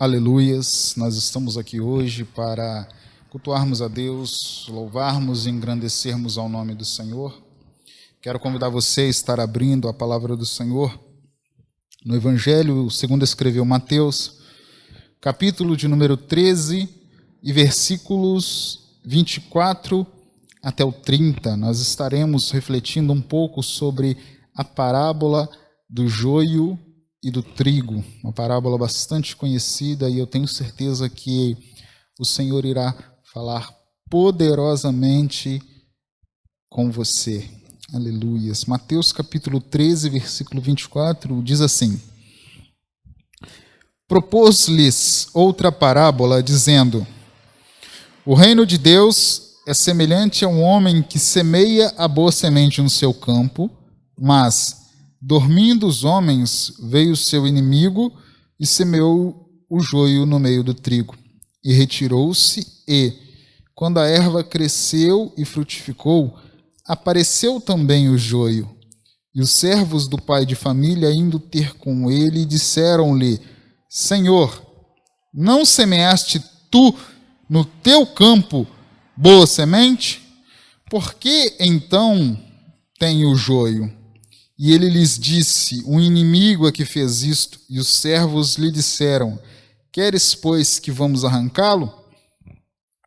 Aleluias, nós estamos aqui hoje para cultuarmos a Deus, louvarmos e engrandecermos ao nome do Senhor. Quero convidar você a estar abrindo a palavra do Senhor no Evangelho segundo escreveu Mateus, capítulo de número 13 e versículos 24 até o 30. Nós estaremos refletindo um pouco sobre a parábola do joio e do trigo, uma parábola bastante conhecida, e eu tenho certeza que o Senhor irá falar poderosamente com você. Aleluias. Mateus capítulo 13, versículo 24, diz assim: Propôs-lhes outra parábola, dizendo: O reino de Deus é semelhante a um homem que semeia a boa semente no seu campo, mas dormindo os homens, veio o seu inimigo e semeou o joio no meio do trigo. E retirou-se e, quando a erva cresceu e frutificou, apareceu também o joio. E os servos do pai de família, indo ter com ele, disseram-lhe: Senhor, não semeaste tu no teu campo boa semente? Por que então tem o joio? E ele lhes disse: um inimigo é que fez isto. E os servos lhe disseram: Queres, pois, que vamos arrancá-lo?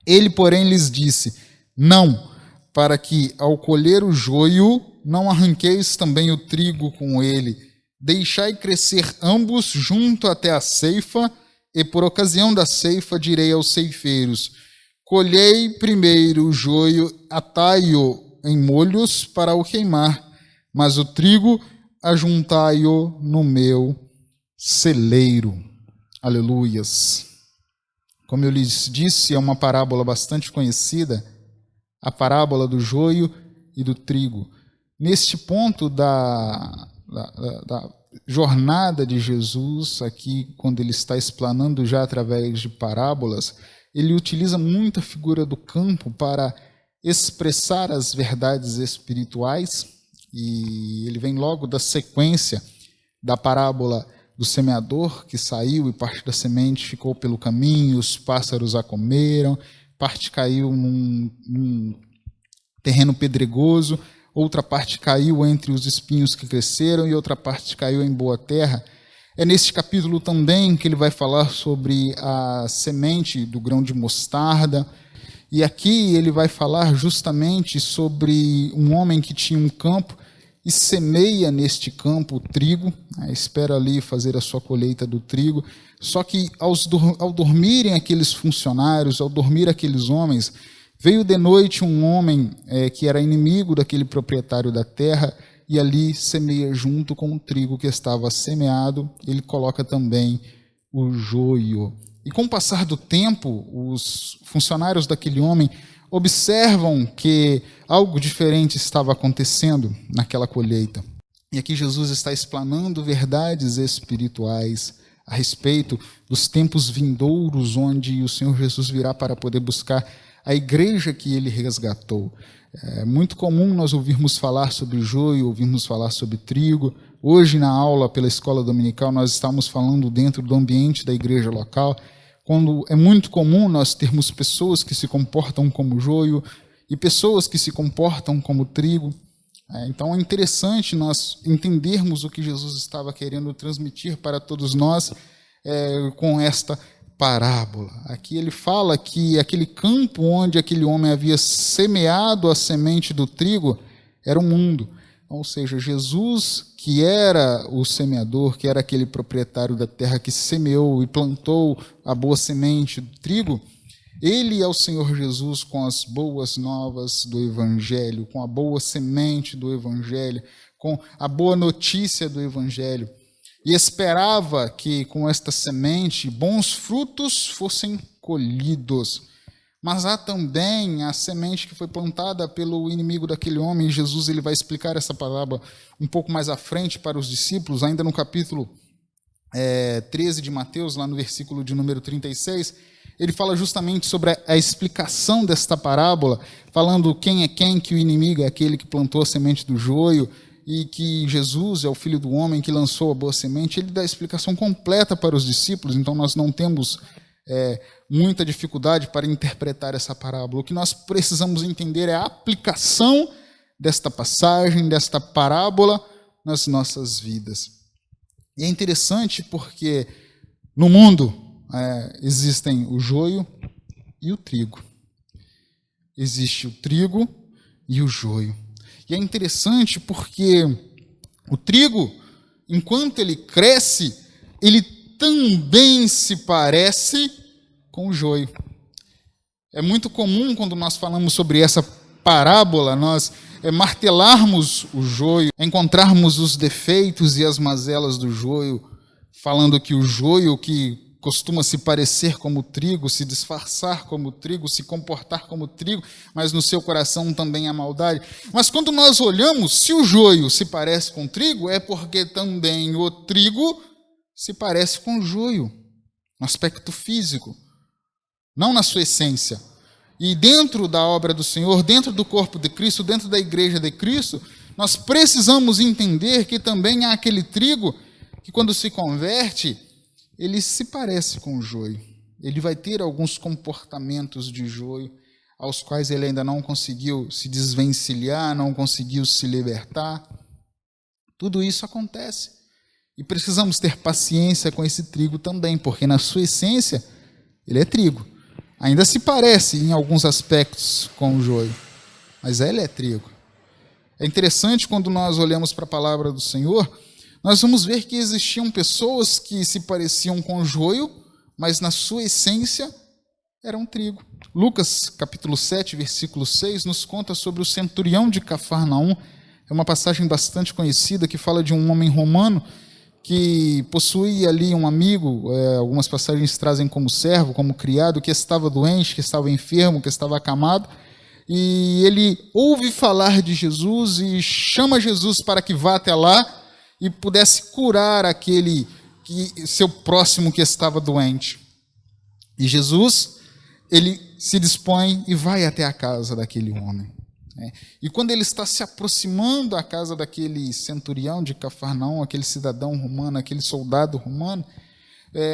Ele, porém, lhes disse: Não, para que, ao colher o joio, não arranqueis também o trigo com ele. Deixai crescer ambos junto até a ceifa, e por ocasião da ceifa direi aos ceifeiros: Colhei primeiro o joio, atai-o em molhos para o queimar, mas o trigo ajuntai-o no meu celeiro. Aleluias. Como eu lhes disse, é uma parábola bastante conhecida, a parábola do joio e do trigo. Neste ponto da jornada de Jesus, aqui, quando ele está explanando já através de parábolas, ele utiliza muito a figura do campo para expressar as verdades espirituais. E ele vem logo da sequência da parábola do semeador, que saiu e parte da semente ficou pelo caminho, os pássaros a comeram, parte caiu num terreno pedregoso, outra parte caiu entre os espinhos que cresceram e outra parte caiu em boa terra. É neste capítulo também que ele vai falar sobre a semente do grão de mostarda. E aqui ele vai falar justamente sobre um homem que tinha um campo e semeia neste campo o trigo, espera ali fazer a sua colheita do trigo. Só que ao dormirem aqueles funcionários, ao dormir aqueles homens, veio de noite um homem que era inimigo daquele proprietário da terra e ali semeia junto com o trigo que estava semeado, ele coloca também o joio. E com o passar do tempo, os funcionários daquele homem observam que algo diferente estava acontecendo naquela colheita. E aqui Jesus está explanando verdades espirituais a respeito dos tempos vindouros, onde o Senhor Jesus virá para poder buscar a igreja que ele resgatou. É muito comum nós ouvirmos falar sobre joio, ouvirmos falar sobre trigo. Hoje, na aula pela escola dominical, nós estamos falando dentro do ambiente da igreja local, quando é muito comum nós termos pessoas que se comportam como joio e pessoas que se comportam como trigo. Então é interessante nós entendermos o que Jesus estava querendo transmitir para todos nós com esta parábola. Aqui ele fala que aquele campo onde aquele homem havia semeado a semente do trigo era o mundo. Ou seja, Jesus, que era o semeador, que era aquele proprietário da terra que semeou e plantou a boa semente do trigo, ele é o Senhor Jesus com as boas novas do Evangelho, com a boa semente do Evangelho, com a boa notícia do Evangelho. E esperava que com esta semente bons frutos fossem colhidos. Mas há também a semente que foi plantada pelo inimigo daquele homem. E Jesus ele vai explicar essa palavra um pouco mais à frente para os discípulos, ainda no capítulo 13 de Mateus, lá no versículo de número 36, ele fala justamente sobre a explicação desta parábola, falando quem é quem, que o inimigo é aquele que plantou a semente do joio, e que Jesus é o Filho do Homem que lançou a boa semente, ele dá a explicação completa para os discípulos, então nós não temos muita dificuldade para interpretar essa parábola. O que nós precisamos entender é a aplicação desta passagem, desta parábola nas nossas vidas. E é interessante porque no mundo existem o joio e o trigo. Existe o trigo e o joio. E é interessante porque o trigo, enquanto ele cresce, ele também se parece com o joio. É muito comum, quando nós falamos sobre essa parábola, nós martelarmos o joio, encontrarmos os defeitos e as mazelas do joio, falando que o joio que costuma se parecer como trigo, se disfarçar como trigo, se comportar como trigo, mas no seu coração também há maldade. Mas quando nós olhamos, se o joio se parece com trigo, é porque também o trigo se parece com o joio, no aspecto físico, não na sua essência. E dentro da obra do Senhor, dentro do corpo de Cristo, dentro da igreja de Cristo, nós precisamos entender que também há aquele trigo que, quando se converte, ele se parece com o joio. Ele vai ter alguns comportamentos de joio, aos quais ele ainda não conseguiu se desvencilhar, não conseguiu se libertar. Tudo isso acontece. E precisamos ter paciência com esse trigo também, porque na sua essência, ele é trigo. Ainda se parece em alguns aspectos com o joio, mas ele é trigo. É interessante quando nós olhamos para a palavra do Senhor, nós vamos ver que existiam pessoas que se pareciam com o joio, mas na sua essência eram trigo. Lucas, capítulo 7, versículo 6, nos conta sobre o centurião de Cafarnaum. É uma passagem bastante conhecida que fala de um homem romano que possuía ali um amigo, algumas passagens trazem como servo, como criado, que estava doente, que estava enfermo, que estava acamado, e ele ouve falar de Jesus e chama Jesus para que vá até lá e pudesse curar aquele seu próximo que estava doente. E Jesus, ele se dispõe e vai até a casa daquele homem. E quando ele está se aproximando da casa daquele centurião de Cafarnaum, aquele cidadão romano, aquele soldado romano,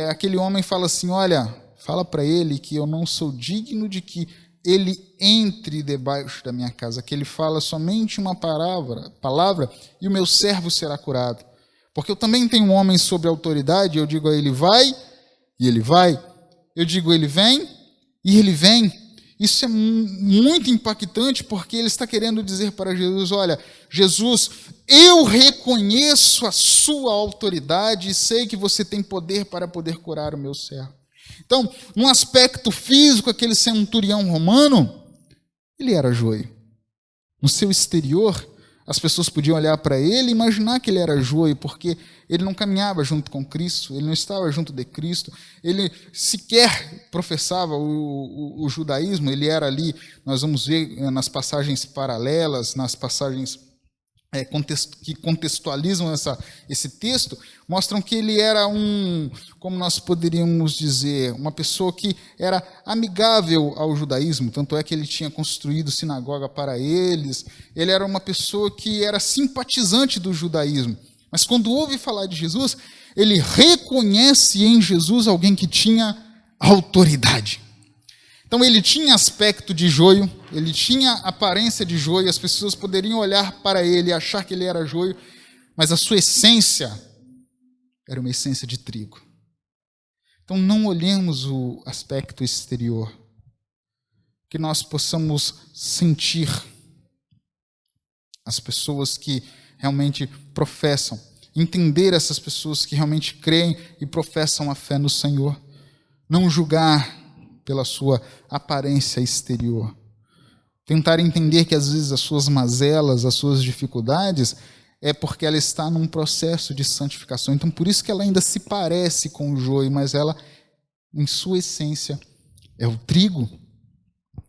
aquele homem fala assim: olha, fala para ele que eu não sou digno de que ele entre debaixo da minha casa, que ele fala somente uma palavra e o meu servo será curado. Porque eu também tenho um homem sob autoridade, eu digo a ele vai, e ele vai. Eu digo ele vem, e ele vem. Isso é muito impactante, porque ele está querendo dizer para Jesus: olha, Jesus, eu reconheço a sua autoridade e sei que você tem poder para poder curar o meu servo. Então, no aspecto físico, aquele centurião romano, ele era joio. No seu exterior, as pessoas podiam olhar para ele e imaginar que ele era joio, porque ele não caminhava junto com Cristo, ele não estava junto de Cristo, ele sequer professava o judaísmo, ele era ali, nós vamos ver nas passagens paralelas, nas passagens que contextualizam esse texto, mostram que ele era como nós poderíamos dizer, uma pessoa que era amigável ao judaísmo, tanto é que ele tinha construído sinagoga para eles, ele era uma pessoa que era simpatizante do judaísmo, mas quando ouve falar de Jesus, ele reconhece em Jesus alguém que tinha autoridade. Então ele tinha aspecto de joio, ele tinha aparência de joio, as pessoas poderiam olhar para ele e achar que ele era joio, mas a sua essência era uma essência de trigo. Então não olhemos o aspecto exterior, que nós possamos sentir as pessoas que realmente professam, entender essas pessoas que realmente creem e professam a fé no Senhor, não julgar pela sua aparência exterior. Tentar entender que às vezes as suas mazelas, as suas dificuldades, é porque ela está num processo de santificação. Então, por isso que ela ainda se parece com o joio, mas ela, em sua essência, é o trigo.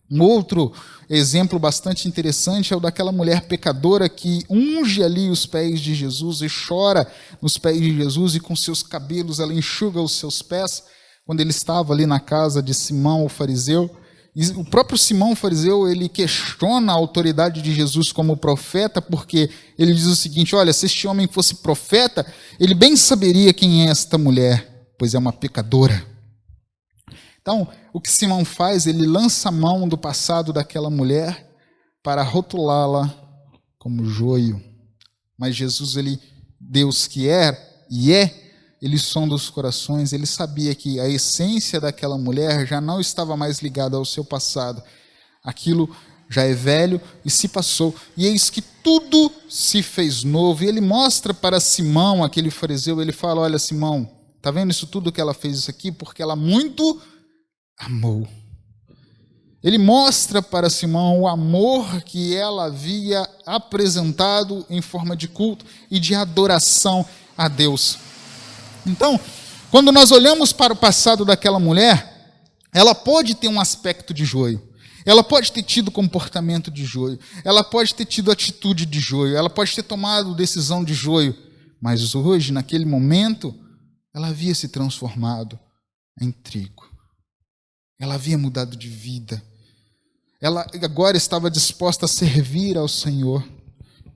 Um outro exemplo bastante interessante é o daquela mulher pecadora que unge ali os pés de Jesus e chora nos pés de Jesus e com seus cabelos ela enxuga os seus pés, quando ele estava ali na casa de Simão, o fariseu, E o próprio Simão fariseu, ele questiona a autoridade de Jesus como profeta, porque ele diz o seguinte: olha, se este homem fosse profeta, ele bem saberia quem é esta mulher, pois é uma pecadora. Então, o que Simão faz, ele lança a mão do passado daquela mulher para rotulá-la como joio. Mas Jesus, ele, Deus que é e é, ele sonda os corações, ele sabia que a essência daquela mulher já não estava mais ligada ao seu passado. Aquilo já é velho e se passou. E eis que tudo se fez novo. E ele mostra para Simão, aquele fariseu, ele fala: olha, Simão, está vendo isso tudo que ela fez isso aqui? Porque ela muito amou. Ele mostra para Simão o amor que ela havia apresentado em forma de culto e de adoração a Deus. Então, quando nós olhamos para o passado daquela mulher, ela pode ter um aspecto de joio, ela pode ter tido comportamento de joio, ela pode ter tido atitude de joio, ela pode ter tomado decisão de joio, mas hoje, naquele momento, ela havia se transformado em trigo. Ela havia mudado de vida. Ela agora estava disposta a servir ao Senhor.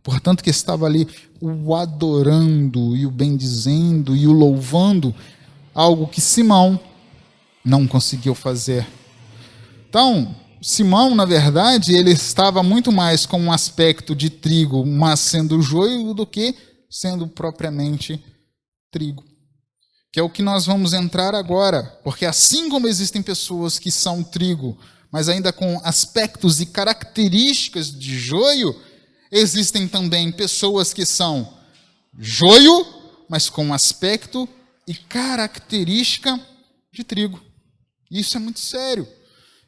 Portanto, que estava ali o adorando e o bendizendo e o louvando, algo que Simão não conseguiu fazer. Então, Simão, na verdade, ele estava muito mais com um aspecto de trigo, mas sendo joio, do que sendo propriamente trigo. Que é o que nós vamos entrar agora, porque assim como existem pessoas que são trigo, mas ainda com aspectos e características de joio, existem também pessoas que são joio, mas com aspecto e característica de trigo. Isso é muito sério.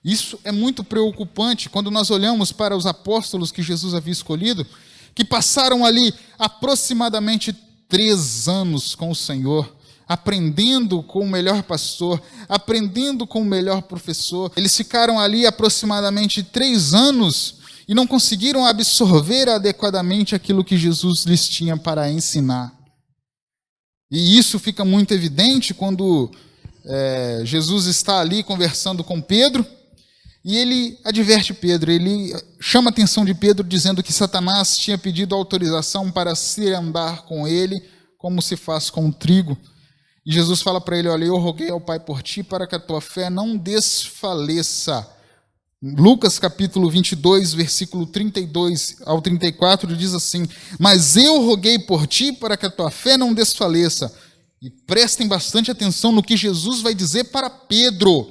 Isso é muito preocupante quando nós olhamos para os apóstolos que Jesus havia escolhido, que passaram ali aproximadamente 3 anos com o Senhor, aprendendo com o melhor pastor, aprendendo com o melhor professor. Eles ficaram ali aproximadamente 3 anos e não conseguiram absorver adequadamente aquilo que Jesus lhes tinha para ensinar. E isso fica muito evidente quando Jesus está ali conversando com Pedro, e ele adverte Pedro, ele chama a atenção de Pedro, dizendo que Satanás tinha pedido autorização para se andar com ele, como se faz com o trigo. E Jesus fala para ele: olha, eu roguei ao Pai por ti, para que a tua fé não desfaleça. Lucas capítulo 22, versículo 32 ao 34, diz assim: mas eu roguei por ti, para que a tua fé não desfaleça. E prestem bastante atenção no que Jesus vai dizer para Pedro: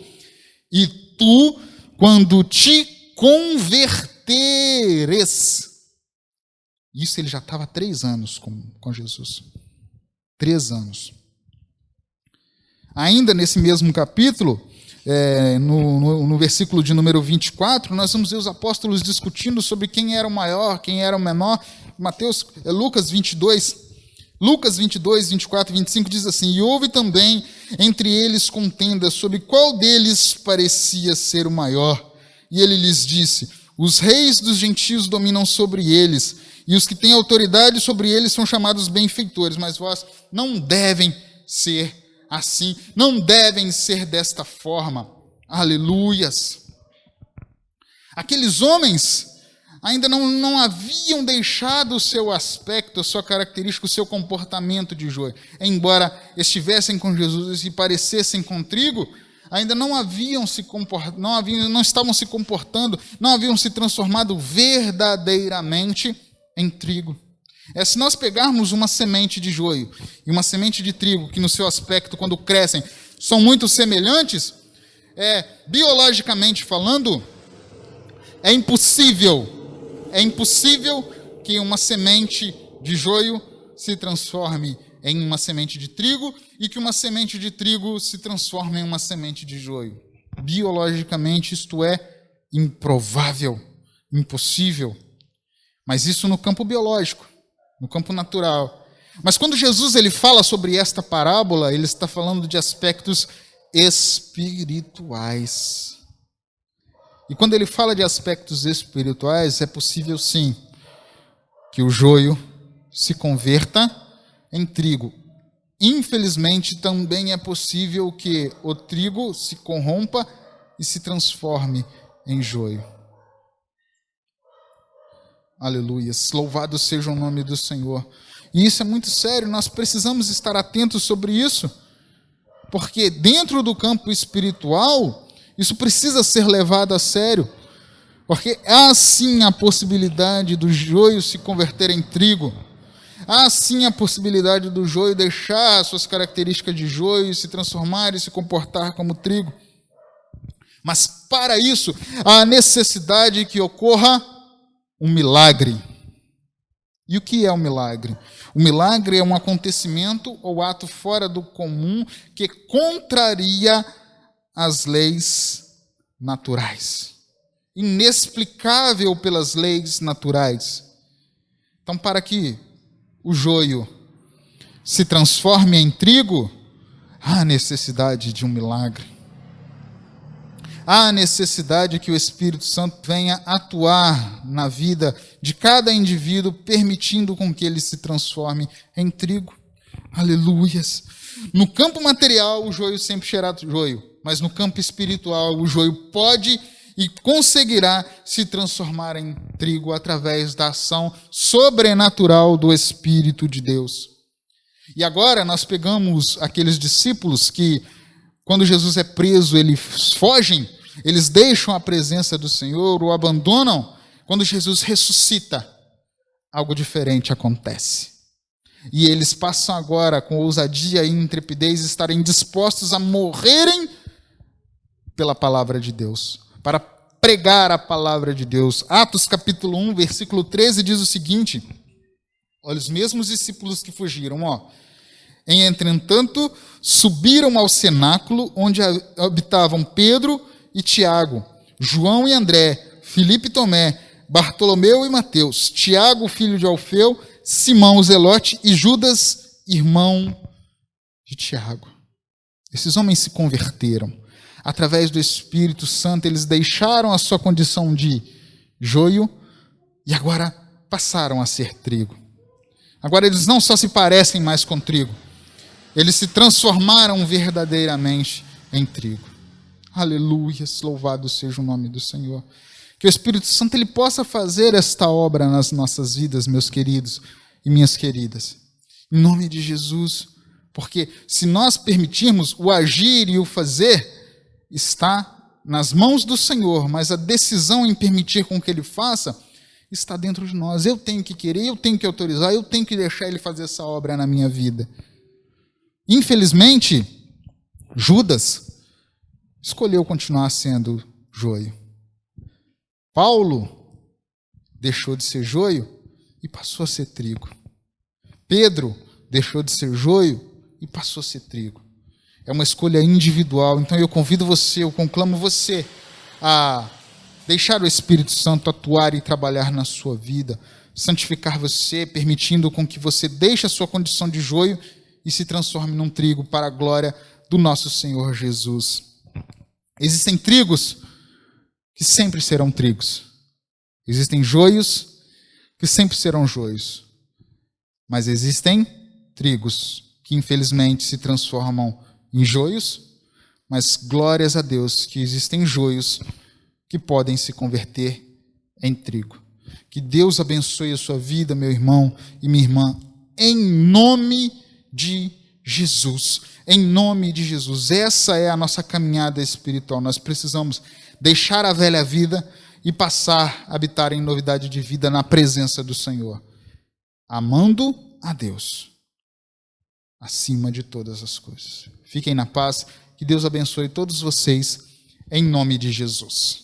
e tu, quando te converteres. Isso ele já estava há 3 anos com Jesus. 3 anos. Ainda nesse mesmo capítulo, no versículo de número 24, nós vamos ver os apóstolos discutindo sobre quem era o maior, quem era o menor. Lucas 22, 24 e 25 diz assim: e houve também entre eles contenda sobre qual deles parecia ser o maior. E ele lhes disse: os reis dos gentios dominam sobre eles, e os que têm autoridade sobre eles são chamados benfeitores, mas vós não devem ser assim, não devem ser desta forma. Aleluias! Aqueles homens ainda não haviam deixado o seu aspecto, a sua característica, o seu comportamento de joio. Embora estivessem com Jesus e parecessem com trigo, ainda não estavam se comportando, não haviam se transformado verdadeiramente em trigo. Se nós pegarmos uma semente de joio e uma semente de trigo, que no seu aspecto, quando crescem, são muito semelhantes, biologicamente falando, é impossível que uma semente de joio se transforme em uma semente de trigo e que uma semente de trigo se transforme em uma semente de joio. Biologicamente, isto é improvável, impossível. Mas isso no campo biológico, no campo natural. Mas quando Jesus ele fala sobre esta parábola, ele está falando de aspectos espirituais. E quando ele fala de aspectos espirituais, é possível sim que o joio se converta em trigo. Infelizmente, também é possível que o trigo se corrompa e se transforme em joio. Aleluia. Louvado seja o nome do Senhor. E isso é muito sério, nós precisamos estar atentos sobre isso, porque dentro do campo espiritual, isso precisa ser levado a sério, porque há sim a possibilidade do joio se converter em trigo, há sim a possibilidade do joio deixar suas características de joio e se transformar e se comportar como trigo. Mas para isso, há necessidade que ocorra um milagre. E o que é um milagre? O milagre é um acontecimento ou ato fora do comum que contraria as leis naturais. Inexplicável pelas leis naturais. Então, para que o joio se transforme em trigo, há necessidade de um milagre. Há necessidade que o Espírito Santo venha atuar na vida de cada indivíduo, permitindo com que ele se transforme em trigo. Aleluias! No campo material, o joio sempre será joio, mas no campo espiritual, o joio pode e conseguirá se transformar em trigo através da ação sobrenatural do Espírito de Deus. E agora nós pegamos aqueles discípulos que, quando Jesus é preso, eles fogem, eles deixam a presença do Senhor, o abandonam. Quando Jesus ressuscita, algo diferente acontece. E eles passam agora, com ousadia e intrepidez, estarem dispostos a morrerem pela palavra de Deus, para pregar a palavra de Deus. Atos capítulo 1, versículo 13 diz o seguinte: olha, os mesmos discípulos que fugiram, entretanto, subiram ao cenáculo, onde habitavam Pedro e Tiago, João e André, Filipe e Tomé, Bartolomeu e Mateus, Tiago, filho de Alfeu, Simão o Zelote e Judas, irmão de Tiago. Esses homens se converteram. Através do Espírito Santo, eles deixaram a sua condição de joio e agora passaram a ser trigo. Agora eles não só se parecem mais com trigo, eles se transformaram verdadeiramente em trigo. Aleluia, louvado seja o nome do Senhor. Que o Espírito Santo ele possa fazer esta obra nas nossas vidas, meus queridos e minhas queridas. Em nome de Jesus, porque se nós permitirmos, o agir e o fazer está nas mãos do Senhor, mas a decisão em permitir com que Ele faça está dentro de nós. Eu tenho que querer, eu tenho que autorizar, eu tenho que deixar Ele fazer essa obra na minha vida. Infelizmente, Judas escolheu continuar sendo joio. Paulo deixou de ser joio e passou a ser trigo. Pedro deixou de ser joio e passou a ser trigo. É uma escolha individual. Então eu convido você, eu conclamo você a deixar o Espírito Santo atuar e trabalhar na sua vida, santificar você, permitindo com que você deixe a sua condição de joio e se transforme num trigo para a glória do nosso Senhor Jesus. Existem trigos que sempre serão trigos. Existem joios que sempre serão joios. Mas existem trigos que infelizmente se transformam em joios, mas glórias a Deus que existem joios que podem se converter em trigo. Que Deus abençoe a sua vida, meu irmão e minha irmã, em nome de Jesus. Em nome de Jesus. Essa é a nossa caminhada espiritual. Nós precisamos deixar a velha vida e passar a habitar em novidade de vida na presença do Senhor, amando a Deus acima de todas as coisas. Fiquem na paz, que Deus abençoe todos vocês, em nome de Jesus.